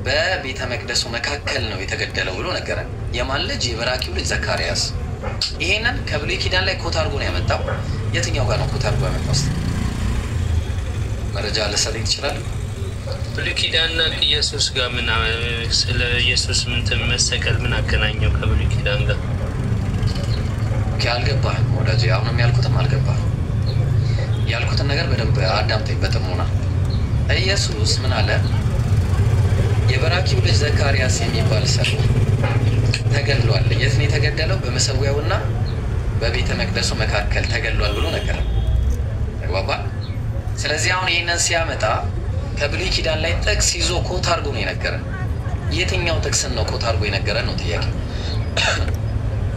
በቤተ መቅደሱ መካከል ነው የተገደለው ብሎ ነገረን። የማን ልጅ? የበራኪው ልጅ ዘካርያስ። ይሄንን ከብሉይ ኪዳን ላይ ኮት አድርጎ ነው ያመጣው። የትኛው ጋር ነው ኮት አድርጎ ያመጣው? መረጃ ልሰጥ ይችላል? ብሉይ ኪዳንና ኢየሱስ ጋር ምን ስለ ኢየሱስ ምን መሰቀል ምን አገናኘው ከብሉይ ኪዳን ጋር? አልገባህም ወዳጄ? አሁንም ያልኩትም አልገባህም። ያልኩትን ነገር በደንብ አዳምጠኝ በጥሞና። ኢየሱስ ምን አለ? የበራኪው ልጅ ዘካርያስ የሚባል ሰው ተገድሏል። የት ነው የተገደለው? በመሠዊያውና በቤተ መቅደሱ መካከል ተገድሏል ብሎ ነገረን። ተግባባ? ስለዚህ አሁን ይህንን ሲያመጣ ከብሉይ ኪዳን ላይ ጥቅስ ይዞ ኮት አድርጎ ነው የነገረን። የትኛው ጥቅስን ነው ኮት አድርጎ የነገረን ነው ጥያቄ።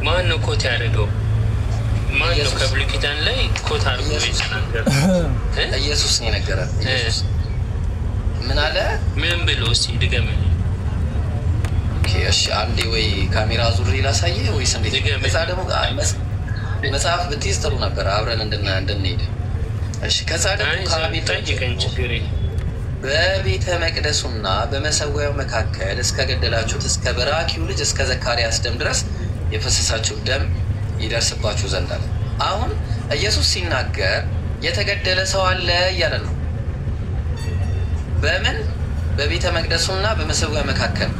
ማን ነው ኮት ያደረገው? ማን ነው ከብሉይ ኪዳን ላይ ኮት አድርጎ የተናገረው? ኢየሱስ ነው የነገረን። ኢየሱስ ምን አለ? ምን ብሎ? እስኪ ድገምልኝ። እሺ አንዴ ወይ ካሜራ ዙሪ ላሳየህ ወይስ እንዴት? እዛ ደግሞ መጽሐፍ ብትይዝ ጥሩ ነበር አብረን እንድንሄድ። እሺ ከጻድቁ ከአቤል ጠይቀኝ ችግር በቤተ መቅደሱና በመሠዊያው መካከል እስከ ገደላችሁት እስከ በራኪው ልጅ እስከ ዘካርያስ ደም ድረስ የፈሰሳችሁ ደም ይደርስባችሁ ዘንድ አለ። አሁን ኢየሱስ ሲናገር የተገደለ ሰው አለ እያለን ነው። በምን? በቤተ መቅደሱና በመሠዊያው መካከል።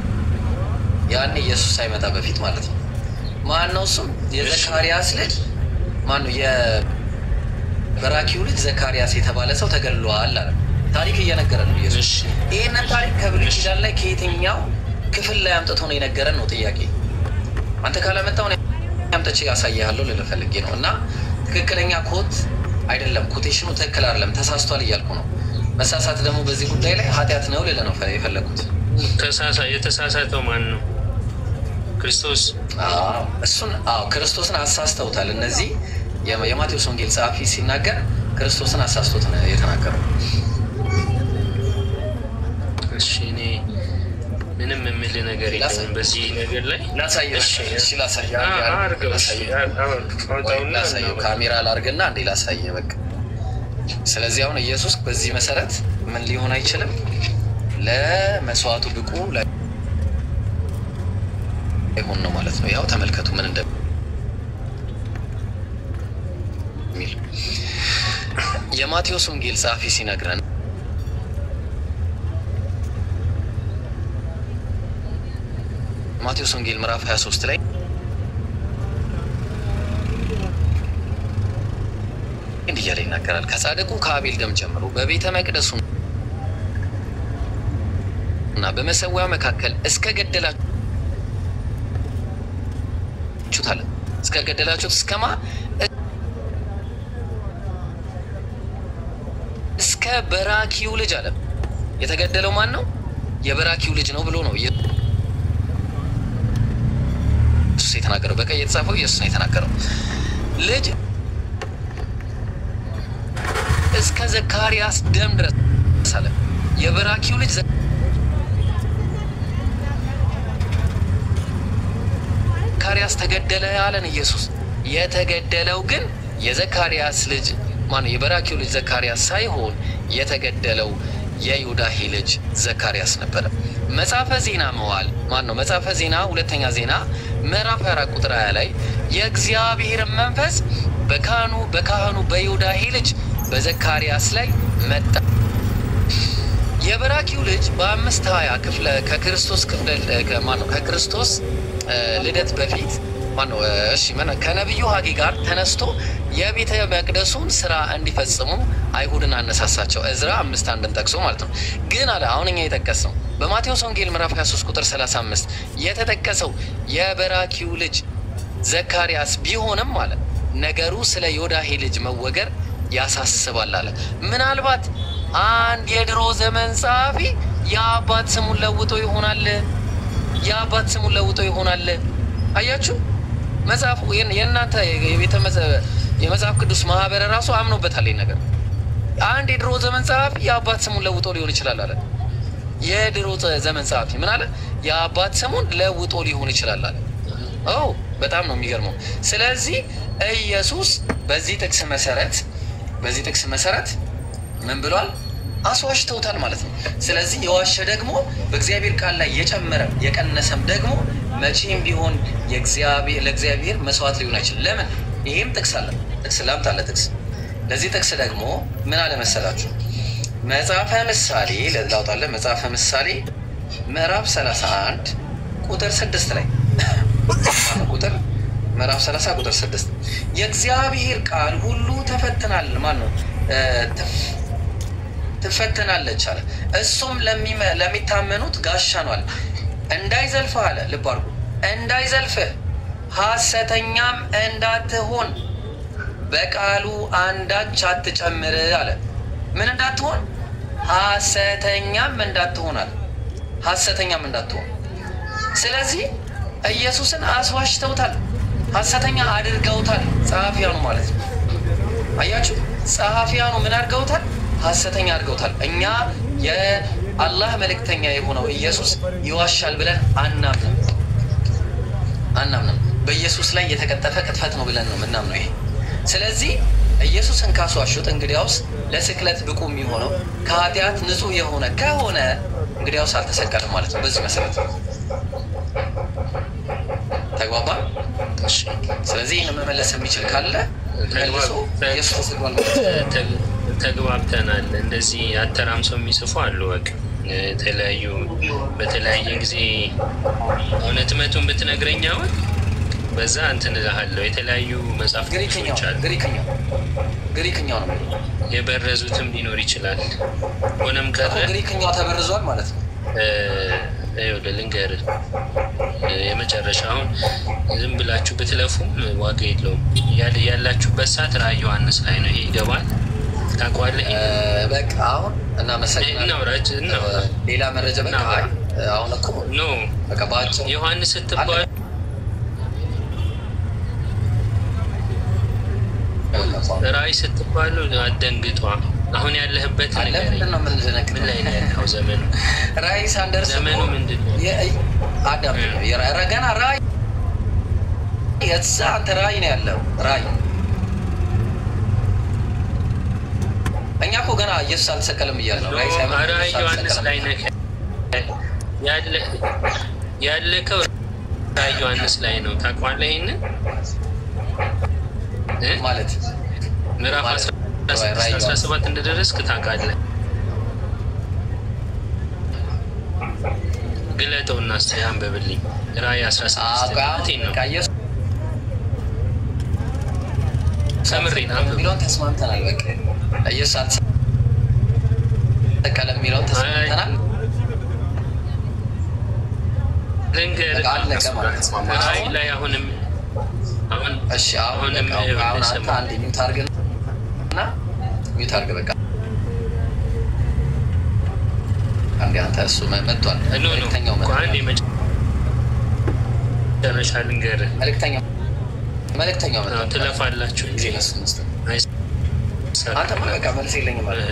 ያን ኢየሱስ ሳይመጣ በፊት ማለት ነው። ማን ነው እሱም? የዘካርያስ ልጅ ማን ነው? የበራኪው ልጅ ዘካርያስ የተባለ ሰው ተገድሏል አለ። ታሪክ እየነገረን ነው ኢየሱስ። ይህንን ታሪክ ከብሉይ ኪዳን ላይ ከየትኛው ክፍል ላይ አምጥቶ ነው የነገረን ነው ጥያቄ። አንተ ካላመጣው አምጥቼ ያሳያለሁ ልልህ ፈልጌ ነው። እና ትክክለኛ ኮት አይደለም፣ ኮቴሽኑ ትክክል አይደለም፣ ተሳስቷል እያልኩ ነው። መሳሳት ደግሞ በዚህ ጉዳይ ላይ ኃጢአት ነው ልልህ ነው የፈለጉት። የተሳሳተው ማን ነው? ክርስቶስ። እሱን ክርስቶስን አሳስተውታል። እነዚህ የማቴዎስ ወንጌል ጸሐፊ ሲናገር ክርስቶስን አሳስቶት ነው የተናገረው። እሺ እኔ ምንም የሚል ነገር የለም በዚህ ነገር ላይ ላሳየሽ። እሺ ላሳየሽ ካሜራ ላርግና እንዴ ላሳየህ በቃ። ስለዚህ አሁን ኢየሱስ በዚህ መሰረት ምን ሊሆን አይችልም ለመስዋዕቱ ብቁ ላይሆን ነው ማለት ነው። ያው ተመልከቱ ምን እንደሚል የማቴዎስ ወንጌል ጸሐፊ ሲነግረን ማቴዎስ ወንጌል ምዕራፍ 23 ላይ እንዲህ እያለ ይናገራል። ከጻድቁ ከአቤል ደም ጀምሮ በቤተ መቅደሱ እና በመሰዊያው መካከል እስከ ገደላችሁት እስከማ እስከ በራኪው ልጅ አለ። የተገደለው ማን ነው? የበራኪው ልጅ ነው ብሎ ነው ኢየሱስ የተናገረው። በቀይ የተጻፈው ኢየሱስ ነው የተናገረው። ልጅ እስከ ዘካርያስ ደም ድረስ አለ። የበራኪው ልጅ ዘካርያስ ተገደለ አለን ኢየሱስ። የተገደለው ግን የዘካርያስ ልጅ ማነው? የበራኪው ልጅ ዘካርያስ ሳይሆን የተገደለው የዮዳሄ ልጅ ዘካርያስ ነበረ። መጽሐፈ ዜና መዋዕል ማነው? መጽሐፈ ዜና ሁለተኛ ዜና ምዕራፍ 4 ቁጥር 20 ላይ የእግዚአብሔር መንፈስ በካህኑ በዮዳሄ ልጅ በዘካርያስ ላይ መጣ። የበራኪው ልጅ በ520 ክፍለ ከክርስቶስ ከክርስቶስ ልደት በፊት ማነው? እሺ ከነብዩ ሐጌ ጋር ተነስቶ የቤተ መቅደሱን ስራ እንዲፈጽሙ አይሁድን አነሳሳቸው። እዝራ 5:1 ጠቅሶ ማለት ነው። ግን አለ አሁን እኛ የጠቀስነው በማቴዎስ ወንጌል ምዕራፍ 23 ቁጥር 35 የተጠቀሰው የበራኪው ልጅ ዘካርያስ ቢሆንም አለ ነገሩ ስለ ዮዳሄ ልጅ መወገር ያሳስባል አለ። ምናልባት አንድ የድሮ ዘመን ጸሐፊ የአባት ስሙን ለውጦ ይሆናል። አያችሁ መጽሐፉ የእናንተ የመጽሐፍ ቅዱስ ማህበር ራሱ አምኖበታል ይሄን ነገር። አንድ የድሮ ዘመን ጸሐፊ የአባት ስሙን ለውጦ ሊሆን ይችላል አለ። የድሮ ዘመን ጸሐፊ ምን አለ? የአባት ስሙን ለውጦ ሊሆን ይችላል አለ። በጣም ነው የሚገርመው። ስለዚህ ኢየሱስ በዚህ ጥቅስ መሰረት ምን ብሏል? አስዋሽተውታል ማለት ነው። ስለዚህ የዋሸ ደግሞ በእግዚአብሔር ቃል ላይ የጨመረ የቀነሰም ደግሞ መቼም ቢሆን ለእግዚአብሔር መስዋዕት ሊሆን አይችልም። ለምን? ይሄም ጥቅስ ላምጣለ ጥቅስ። ለዚህ ጥቅስ ደግሞ ምን አለ መሰላችሁ? መጽሐፈ ምሳሌ ለላውጣለ መጽሐፈ ምሳሌ ምዕራፍ 31 ቁጥር 6 ላይ ምዕራፍ 30 ቁጥር 6 የእግዚአብሔር ቃል ሁሉ ትፈተናለች አለ። እሱም ለሚታመኑት ጋሻ ነው አለ። እንዳይዘልፍህ አለ። ልብ አድርጉ፣ እንዳይዘልፍህ ሐሰተኛም እንዳትሆን በቃሉ አንዳች አትጨምር አለ። ምን እንዳትሆን? ሐሰተኛም እንዳትሆን አለ። ሐሰተኛም እንዳትሆን። ስለዚህ ኢየሱስን አስዋሽተውታል፣ ሐሰተኛ አድርገውታል። ጸሐፊያኑ ማለት ነው። አያችሁ፣ ጸሐፊያኑ ምን አድርገውታል? ሐሰተኛ አድርገውታል። እኛ የአላህ መልእክተኛ የሆነው ኢየሱስ ይዋሻል ብለን አናምንም። በኢየሱስ ላይ የተቀጠፈ ቅጥፈት ነው ብለን ነው ምናምነው ይሄ። ስለዚህ ኢየሱስን ካስዋሹት እንግዲያውስ ለስቅለት ብቁ የሚሆነው ከኃጢአት ንጹህ የሆነ ከሆነ እንግዲያውስ አልተሰቀለም ማለት ነው። በዚህ መሰረት ተግባባ። ስለዚህ ይህን መመለስ የሚችል ካለ መልሶ ኢየሱስ ተሰቅሏል ማለት ነው። ተግባብተናል። እንደዚህ አተራምሰው የሚጽፉ አሉ። በቃ በተለያየ ጊዜ እውነትነቱን ብትነግረኝ አሁን በዛ እንትን እልሃለሁ። የተለያዩ መጽሐፍ ቅዱሶች አሉ። ግሪክኛው ነው የበረዙትም ሊኖር ይችላል። ሆነም ቀረ ግሪክኛው ተበርዟል ማለት ነው። ልንገርህ የመጨረሻውን ዝም ብላችሁ ብትለፉም ዋጋ የለውም። ያላችሁበት ሰዓት ራዕየ ዮሐንስ ላይ ነው። ይሄ ይገባል። ታውቀዋለህ። በቃ አሁን እናመሰግናለን። ሌላ መረጃ በቃ አሁን እኮ ኖ በቃ ባጭሩ ዮሐንስ ስትባል ራዕይ ስትባሉ አደንግጧ አሁን ያለህበት ነገር ምን ላይ ነው ያለው? ዘመኑ ራይስ አንደርስ ዘመኑ ምንድነው? አዳም የረገና ራይ የዛ አንተ ራይ ነው ያለው ራይ። እኛ እኮ ገና ኢየሱስ አልተሰቀለም እያለ ነው። ራይ ሳይሆን ራይ ዮሐንስ ላይ ነህ ያለከው ራይ ዮሐንስ ላይ ነው። ታውቃለህ ይሄንን ማለት ምዕራፍ 17 እንደደረስክ ታውቃለህ። ግለጠውና እስቲ አንብብልኝ። ራእይ 16 ነው። ሰምሪና ሚሊዮን ተስማምተናል። በቃ ኢየሱስ አልተሰቀለም ሚሊዮን ተስማምተናል። ልንገርህ ራእይ ላይ አሁንም እሺ አሁንም አንተ አንድ ሚውት አድርግና ሚውት አድርግ በቃ አንተ እሱ መጥቷል። መልእክተኛው አንዴ መጨረሻ ልንገርህ መልእክተኛው መጥቷል። ትለፋላችሁ እንጂ አንተ በቃ መልስ የለኝም ማለት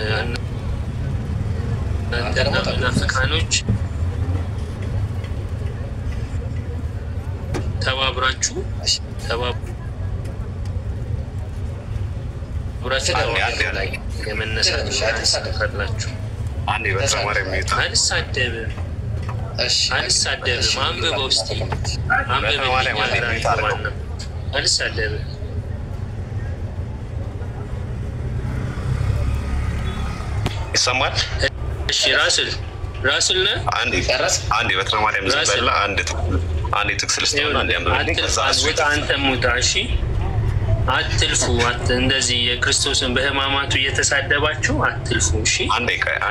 አንተ ሙናፊቃኖች ተባብራችሁ ላይ የመነሳት ተሳደፋላችሁ። አንዴ በተማሪም ይታ አልሳደብም። አንብበው እስቲ አንብበው። አልሳደብም። ይሰማል? እሺ ራስል ነህ? አንዴ በተማሪም ዘበላ አንዴ ጥቅስ ልስጥና አንዴ አንብበልኝ። አንተ ሙታ እሺ አትልፉ። እንደዚህ የክርስቶስን በህማማቱ እየተሳደባችሁ አትልፉ። እሺ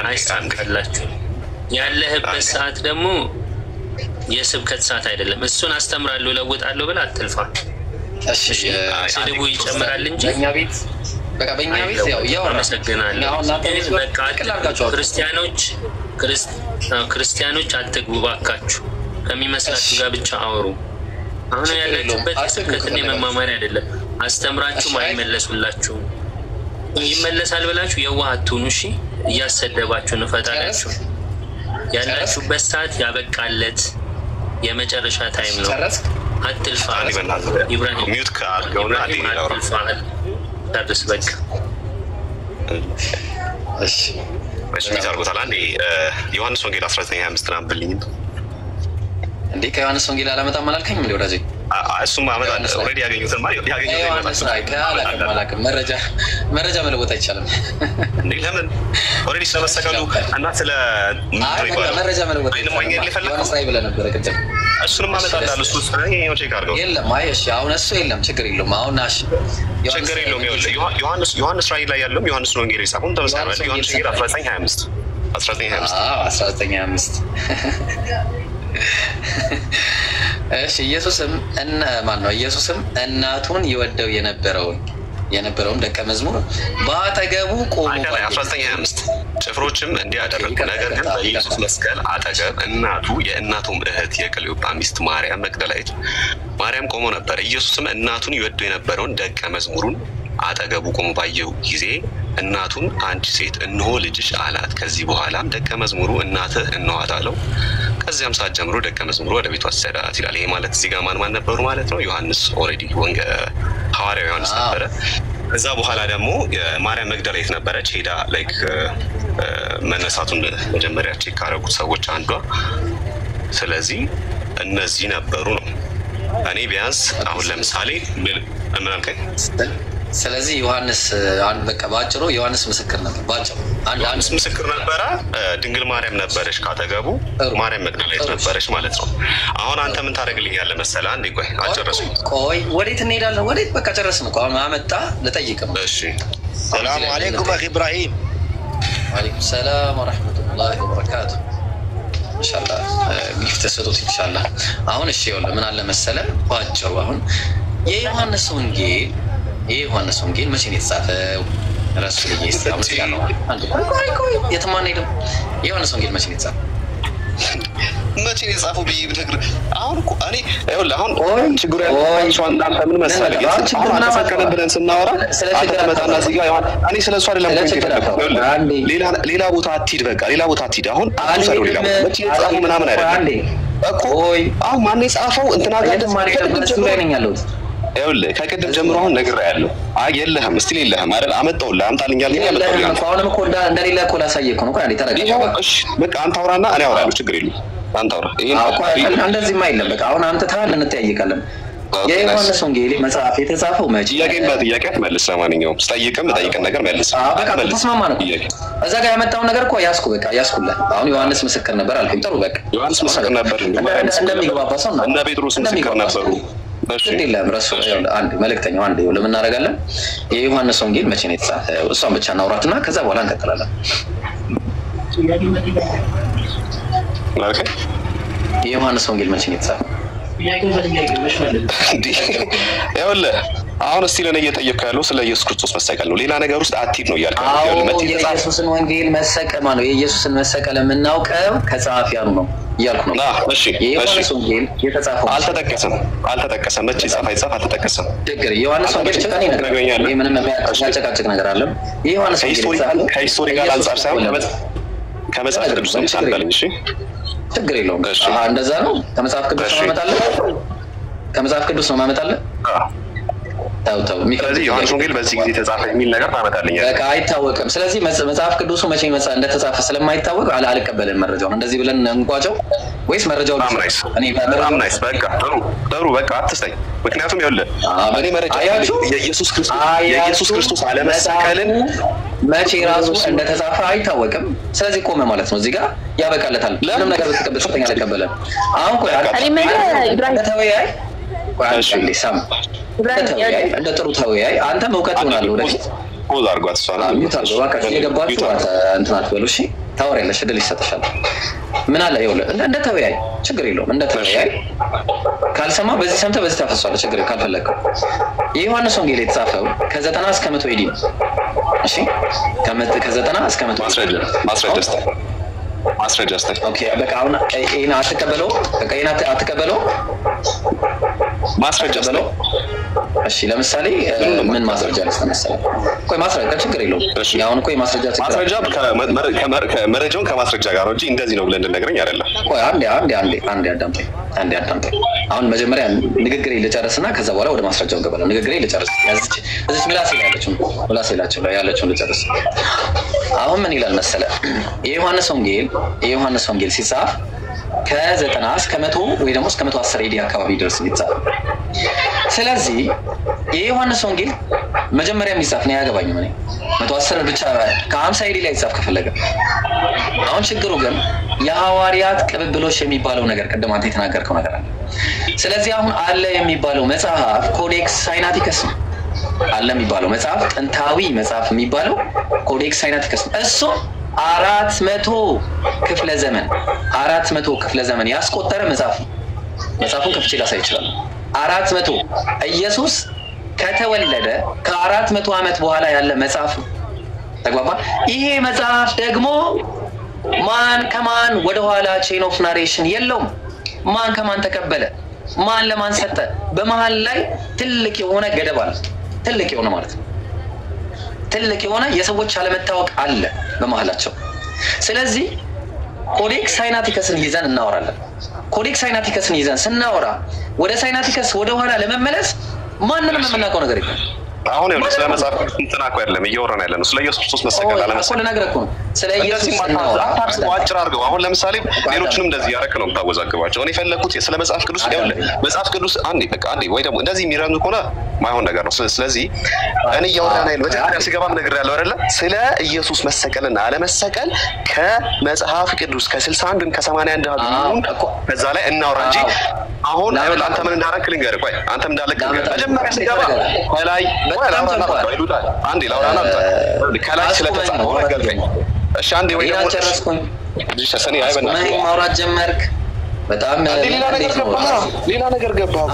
አይሳካላችሁ። ያለህበት ሰዓት ደግሞ የስብከት ሰዓት አይደለም። እሱን አስተምራለሁ ለውጣለሁ ብለህ አትልፋ። እሺ ስድቡ ይጨምራል እንጂ በእኛ ቤት ያው አመሰግናለሁ። በቃ ክርስቲያኖች አትግቡ ባካችሁ። ከሚመስላችሁ ጋር ብቻ አውሩ። አሁን ያላችሁበት ስብከትን የመማማሪያ አይደለም። አስተምራችሁ አይመለሱላችሁም። ይመለሳል ብላችሁ የዋህ አትሁኑ። እሺ እያሰደባችሁ ነው ፈጣሪያችሁ። ያላችሁበት ሰዓት ያበቃለት የመጨረሻ ታይም ነው። አትልፋ። ኢብራሂም ሚውት ካርገውና አትልፋ። ታድስ በቃ እሺ ሚውት አርጎታል። አንዴ ዮሐንስ ወንጌል 19:25 አንብልኝ። እንዴ ከዮሐንስ ወንጌል አላመጣም አላልከኝም እንዴ ወዳጄ? እሱም አመጣለሁ። ኦልሬዲ ያገኙትን ማለት አላውቅም። መረጃ መለወጥ አይቻልም እንዴ? ለምን ኦልሬዲ ስለመሰቀሉ እና ስለ መረጃ መለወጥ ዮሐንስ ላይ ብለህ ነበረ ቅድም። እሱንም አመጣለሁ። እሱ ነው ቼክ አድርገው። የለም አይ እሺ አሁን እሱ የለም ችግር የለውም። አሁን እሺ ችግር የለውም። ዮሐንስ ራእይ ላይ ያለውም ዮሐንስ ወንጌል የጻፈውን ተመሳሳይ ነው። ዮሐንስ ወንጌል 19:25 እሺ ኢየሱስም ኢየሱስም እናቱን ይወደው የነበረውን ደቀ መዝሙር በአጠገቡ ቆሞ 19:25 ጭፍሮችም እንዲያደረጉ ነገር ግን በኢየሱስ መስቀል አጠገብ የእናቱም እህት የቀለዮጳ ሚስት ማርያም መግደላዊት ማርያም ቆሞ ነበር። ኢየሱስም እናቱን ይወደው የነበረውን ደቀ መዝሙሩን አጠገቡ ቆሞ ባየው ጊዜ እናቱን አንቺ ሴት እነሆ ልጅሽ አላት። ከዚህ በኋላም ደቀ መዝሙሩ እናትህ እነኋት አለው። ከዚያም ሰዓት ጀምሮ ደቀ መዝሙሩ ወደ ቤቱ ወሰዳት ይላል። ይሄ ማለት እዚህ ጋር ማን ነበሩ ማለት ነው? ዮሐንስ ኦልሬዲ ሐዋርያው ዮሐንስ ነበረ። ከዛ በኋላ ደግሞ የማርያም መግደላዊት ነበረች። ሄዳ ላይክ መነሳቱን መጀመሪያ ቼክ ካደረጉት ሰዎች አንዷ። ስለዚህ እነዚህ ነበሩ ነው። እኔ ቢያንስ አሁን ለምሳሌ ምን አልከኝ? ስለዚህ ዮሐንስ በቃ ባጭሩ ዮሐንስ ምስክር ነበር። ባጭሩ ዮሐንስ ምስክር ነበረ። ድንግል ማርያም ነበረች ካጠገቡ፣ ማርያም መግደላዊት ነበረች ማለት ነው። አሁን አንተ ምን ታደርግልኛለህ መሰለህ? አንዴ ቆይ አልጨረስኩም። ቆይ ወዴት እንሄዳለን? ወዴት? በቃ ጨረስን እኮ አሁን አመጣ ልጠይቅም። እሺ ሰላም አለይኩም አኺ ኢብራሂም። ወአለይኩም ሰላም ወራህመቱላሂ ወበረካቱ። ኢንሻአላህ ጊፍት ተሰጥቶት ኢንሻአላህ። አሁን እሺ ይኸውልህ ምን አለ መሰለህ ባጭሩ አሁን የዮሐንስ ወንጌል መቼ ነው የተጻፈው? ረሱል ኢየሱስ ያለው አንድ ቆይ የትም አንሄድም። የዮሐንስ ወንጌል መቼ ነው የተጻፈው? መቼ ነው የጻፈው ብዬ ብነግርህ አሁን እኮ እኔ ይኸውልህ አሁን ችግሩ ያለው አንተ ምን መሰለህ አሁን ተሰከነ ብለን ስናወራ አንተ ተመጣና እዚህ ጋር እኔ ስለሱ አይደለም ሌላ ቦታ አትሂድ በቃ ሌላ ቦታ አትሂድ አሁን አትሰሩ ሌላ መቼ የጻፈው ምናምን አይደለም እኮ አሁን ማን የጻፈው እንትና ጋር እሱ ላይ ነኝ ያለሁት ይኸውልህ ከቅድም ጀምሮ አሁን ነግሬሃለሁ የለህም እስቲ የለህም አይደል አመጣሁልህ አምጣልኝ ያልከኝ አመጣሁልህ አሁንም እኮ እንደሌለ እኮ ላሳየህ እኮ ነው ቆይ አንዴ ተረጋጋ እሺ በቃ አንተ አውራና እኔ አውራለሁ ችግር የለም አንተ አውራ ይሄን እንደዚህ ማይለም በቃ አሁን አንተ ታል እንጠያየቃለን የዮሐንስ ወንጌል መጽሐፍ የተጻፈው መቼ ጥያቄ መልስ ለማንኛውም ስጠይቅም ጠይቀን ነገር መልስ በቃ ተስማማ ነው እዛ ጋር ያመጣውን ነገር እኮ ያስኩ በቃ ያስኩልህ አሁን ዮሐንስ ምስክር ነበር አልከኝ ጥሩ በቃ ዮሐንስ ምስክር ነበር እንደሚግባባ ሰው ነው እና ጴጥሮስ ምስክር ነበሩ እሺ እንደለም ረሱ አንድ መልእክተኛው አንድ ለምን እናደርጋለን የዮሐንስ ወንጌል መቼ ነው የተጻፈው እሷን ብቻ እናውራትና ከዛ በኋላ እንቀጥላለን ማለት የዮሐንስ ወንጌል መቼ ነው የተጻፈው ይኸውልህ አሁን እስቲ ለኔ እየጠየቅኩ ያለው ስለ ኢየሱስ ክርስቶስ መሰቀል ነው ሌላ ነገር ውስጥ አትሂድ ነው እያልኩ ያለው የኢየሱስን ወንጌል መሰቀል ማለት ነው የኢየሱስን መሰቀል የምናውቀው ከጸሐፊያኑ ነው እያልኩ ነው እሺ የዮሐንስ ወንጌል የተጻፈው አልተጠቀሰም መቼ ጻፈ አልተጠቀሰም ድግር የዮሐንስ ወንጌል ጭቃኔ ነገር ነው ምንም የሚያጨቃጭቅ ነገር አለ የዮሐንስ ወንጌል ከሂስቶሪካል አንፃር ሳይሆን ከመጽሐፍ ቅዱስ ነው ሳንበልኝ እሺ ችግር የለውም እንደዛ ነው ከመጽሐፍ ቅዱስ ነው ማመጣለህ ከመጽሐፍ ቅዱስ ነው ማመጣለህ ታውታው ስለዚህ ዮሐንስ ወንጌል በዚህ ጊዜ ተጻፈ የሚል ነገር ታመጣልኝ በቃ አይታወቅም ስለዚህ መጽሐፍ ቅዱሱ መቼ እንደተጻፈ ስለማይታወቅ አልቀበልም መረጃውን እንደዚህ ብለን እንቋጨው ወይስ መረጃው እኔ ናይስ በቃ ጥሩ በቃ አትስተኝ ምክንያቱም ይኸውልህ እኔ መረጃ የኢየሱስ ክርስቶስ አለመሰቀልን መቼ ራሱ እንደተጻፈ አይታወቅም ስለዚህ ቆመ ማለት ነው እዚህ ጋር ያበቃለታል ምንም ነገር ብትቀበል ሶስተኛ አልቀበልም አሁን ቆይ ኢብራሂም ተወያይ ቋንቋ ሊሰም እንደ ጥሩ ተወያይ አንተ መውቀት ሆናለህ ወደፊት ፖዝ አድርጓት እሷ ነው ሚታው በቃ የገባችሁ እንትን አትበሉ እሺ ታወሪያለሽ እድል ይሰጥሻል ምን አለ ይኸውልህ እንደ ተወያይ ችግር የለውም እንደ ተወያይ ካልሰማ በዚህ ሰምተህ በዚህ ታፈሷለህ ችግር ካልፈለግከው የዮሐንስ ወንጌል የተጻፈው ከ90 እስከ 100 ኤዲ እሺ ከ90 እስከ 100 ማስረጃ አስተካክል ኦኬ በቃ አሁን ይሄን አትቀበለው በቃ ይሄን አትቀበለው ማስረጃ አስተካክል እሺ ለምሳሌ ምን ማስረጃ ለስተመሰለ ቆይ ማስረጃ ችግር የለውም ያውን ቆይ ማስረጃ መረጃውን ከማስረጃ ጋር ነው እንጂ እንደዚህ ነው ብለን እንደነገረኝ አይደለም ቆይ አንዴ አዳምጠኝ አሁን መጀመሪያ ንግግሬ ልጨርስና ከዛ በኋላ ወደ ማስረጃው እንገባለን ንግግሬ ልጨርስ እዚች ምላስ ያለችው ልጨርስ አሁን ምን ይላል መሰለ የዮሐንስ ወንጌል ሲጻፍ ከ90 እስከ 100 ወይ ደግሞ እስከ 110 ኤዲ አካባቢ ድረስ ይጻፋል ስለዚህ የዮሐንስ ወንጌል መጀመሪያ የሚጻፍ ነው ያገባኝ ማለት 110 ብቻ ከ50 ኤዲ ላይ ይጻፍ ከፈለገ አሁን ችግሩ ግን የሐዋርያት ቅብብሎሽ የሚባለው ነገር ቀደም አንተ የተናገርከው ነገር አለ ስለዚህ አሁን አለ የሚባለው መጽሐፍ ኮዴክስ ሳይናቲከስ ነው አለ የሚባለው መጽሐፍ ጥንታዊ መጽሐፍ የሚባለው ኮዴክስ ሳይናቲከስ እሱ 400 ክፍለ ዘመን ያስቆጠረ መጽሐፉን ከፍቼ ላሳይ ይችላል 400 ኢየሱስ ከተወለደ ከ400 ዓመት በኋላ ያለ መጽሐፍ ተግባባ ይሄ መጽሐፍ ደግሞ ማን ከማን ወደ ኋላ ቼን ኦፍ ናሬሽን የለውም ማን ከማን ተቀበለ ማን ለማን ሰጠ በመሃል ላይ ትልቅ የሆነ ገደብ አለ ትልቅ የሆነ ማለት ነው ትልቅ የሆነ የሰዎች አለመታወቅ አለ በመሃላቸው ስለዚህ ኮዴክስ ሳይናቲከስን ይዘን እናወራለን ኮዴክስ ሳይናቲከስን ይዘን ስናወራ ወደ ሳይናቲከስ ወደ ኋላ ለመመለስ ማንንም የምናውቀው ነገር የለም አሁን ይኸውልህ ስለ መጽሐፍ እንትና እኮ አይደለም እየወራን ያለ ነው ስለ ኢየሱስ ክርስቶስ መሰቀል አለመሰቀል ነገር እኮ ነው ስለ ኢየሱስ አጭር አድርገው አሁን ለምሳሌ ሌሎችንም እንደዚህ ያረክ ነው የምታወዛግባቸው እኔ ፈለኩት ስለ መጽሐፍ ቅዱስ ይኸውልህ መጽሐፍ ቅዱስ አንዴ ወይ ደግሞ እንደዚህ የሚረኑ ከሆነ ማይሆን ነገር ነው ስለዚህ እኔ እያወራን አይደል መጀመሪያ ሲገባም ነገር ያለው አይደለ ስለ ኢየሱስ መሰቀልና አለመሰቀል ከመጽሐፍ ቅዱስ ከ61 ከ81 አሁን በዛ ላይ እናወራ እንጂ አሁን አንተ ምን እንዳረክ ልንገርህ ቆይ አንተም እንዳለክ መጀመሪያ ሲገባ ከላይ አንዴ ላውራና ከላይ ስለተጻፈው ነገር ነው እሺ አንዴ ወይ ደግሞ ጨረስኩኝ ልጅ ሰሰኒ አይበና ማውራት ጀመርክ በጣም ሌላ ነገር ገባው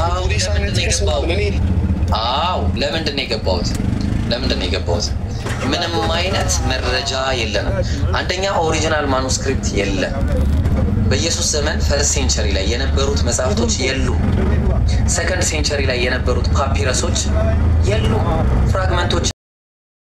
ለምንድን ነው የገባሁት ምንም አይነት መረጃ የለንም አንደኛ ኦሪጂናል ማኑስክሪፕት የለም በኢየሱስ ዘመን ፈርስት ሴንቸሪ ላይ የነበሩት መጽሐፍቶች የሉ ሰከንድ ሴንቸሪ ላይ የነበሩት ፓፒረሶች የሉ ፍራግመንቶች